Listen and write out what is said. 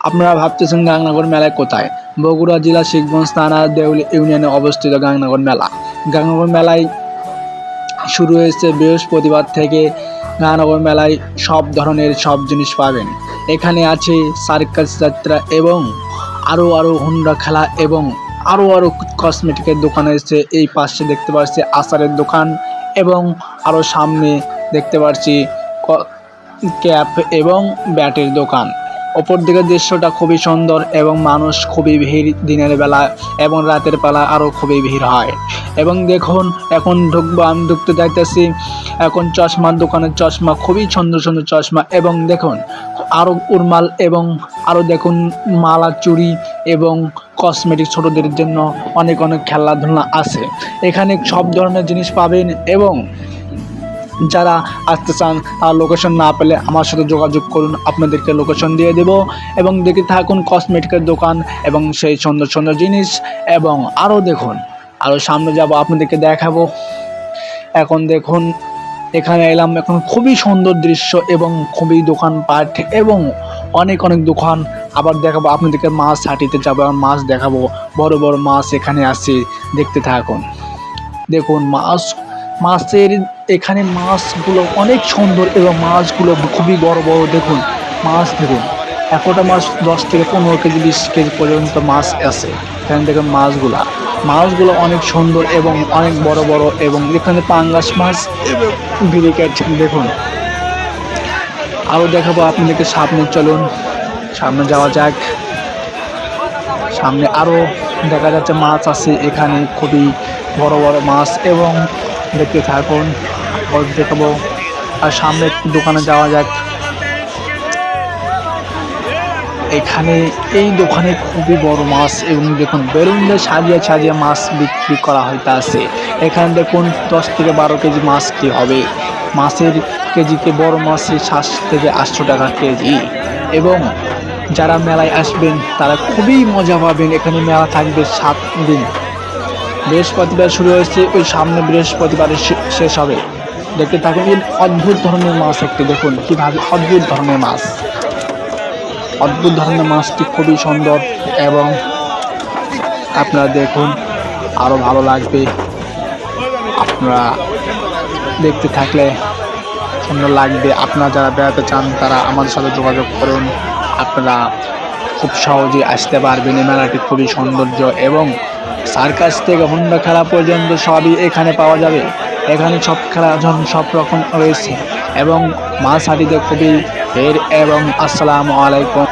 আপনারা ভাবতেছেন গাংনাগর মেলায় কোথায়? বগুড়া জেলা শিখগঞ্জ থানা দেউল ইউনিয়নে অবস্থিত গাংনাগর মেলা। গাংনাগর মেলায় শুরু হয়েছে বৃহস্পতিবার থেকে। গাংনাগর মেলায় সব ধরনের সব জিনিস পাবেন। এখানে আছে সার্কাস যাত্রা এবং আরও হুন্ডা খেলা এবং আরও কসমেটিকের দোকান এসেছে। এই পাশে দেখতে পাচ্ছি আচারের দোকান এবং আরও সামনে দেখতে পাচ্ছি ক্যাপ এবং ব্যাটের দোকান। ওপর দিকের দৃশ্যটা খুবই সুন্দর এবং মানুষ খুবই ভিড় দিনের বেলা এবং রাতের বেলা আরও খুবই ভিড় হয়। এবং দেখুন এখন আমি ঢুকতে যাইতেছি, এখন চশমার দোকানের চশমা খুবই সুন্দর সুন্দর চশমা এবং দেখুন আরও উরমাল এবং আরও দেখুন মালা চুড়ি এবং কসমেটিক ছোটোদের জন্য অনেক খেলাধুলা আছে। এখানে সব ধরনের জিনিস পাবেন এবং যারা আসতে চান তারা লোকেশন না পেলে আমার সাথে যোগাযোগ করুন, আপনাদেরকে লোকেশন দিয়ে দেব। এবং দেখে থাকুন কসমেটিকের দোকান এবং সেই সুন্দর সুন্দর জিনিস এবং আরও দেখুন আরও সামনে যাব আপনাদেরকে দেখাবো। এখন দেখুন এখানে এলাম, এখন খুবই সুন্দর দৃশ্য এবং খুবই দোকানপাট এবং অনেক দোকান। আবার দেখাবো আপনাদেরকে মাছ হাঁটিতে যাবো, মাছ দেখাবো, বড় বড় মাছ এখানে আছে, দেখতে থাকুন। দেখুন মাছের এখানে মাছগুলো অনেক সুন্দর এবং মাছগুলো খুবই বড় বড়। দেখুন মাছ, দেখুন একটা মাছ 10 থেকে 15 কেজি 20 কেজি পর্যন্ত মাছ আছে। এখানে দেখুন মাছগুলো অনেক সুন্দর এবং অনেক বড় বড় এবং এখানে পাঙ্গাস মাছ এবং ব্রিকেট। দেখুন আরও দেখাবো আপনাদেরকে, সামনে চলুন, সামনে যাওয়া যাক। সামনে আরও দেখা যাচ্ছে মাছ আছে এখানে, খুবই বড় বড় মাছ এবং দেখতে থাকুন, দেখাবো। আর সামনে দোকানে যাওয়া যাক। এখানে এই দোকানে খুবই বড় মাছ এবং দেখুন বেলুন দিয়ে সাজিয়ে মাছ বিক্রি করা হইতাছে। এখানে দেখুন 10 থেকে 12 কেজি মাছটি হবে। মাছের কেজিতে বড় মাছের 700 থেকে 800 টাকা কেজি। এবং যারা মেলায় আসবেন তারা খুবই মজা পাবেন। এখানে মেলা থাকবে 7 দিন। বৃহস্পতিবার শুরু হয়েছে, ওই সামনে বৃহস্পতিবারে শেষ হবে। দেখতে থাকুন, অদ্ভুত ধরনের মাছ একটি দেখুন কীভাবে অদ্ভুত ধরনের মাছটি খুবই সুন্দর এবং আপনারা দেখুন আরও ভালো লাগবে। আপনারা দেখতে থাকলে সুন্দর লাগবে। আপনারা যারা বেড়াতে চান তারা আমাদের সাথে যোগাযোগ করুন, আপনারা খুব সহজেই আসতে পারবেন। এই মেলাটি খুবই সৌন্দর্য এবং সার্কাস থেকে হুন্ডা খেলা পর্যন্ত সবই এখানে পাওয়া যাবে। এখানে সব খেলার জন্য সব রকম রয়েছে এবং মাছ হাঁটিতে খুবই ভিড়। এবং আসসালামু আলাইকুম।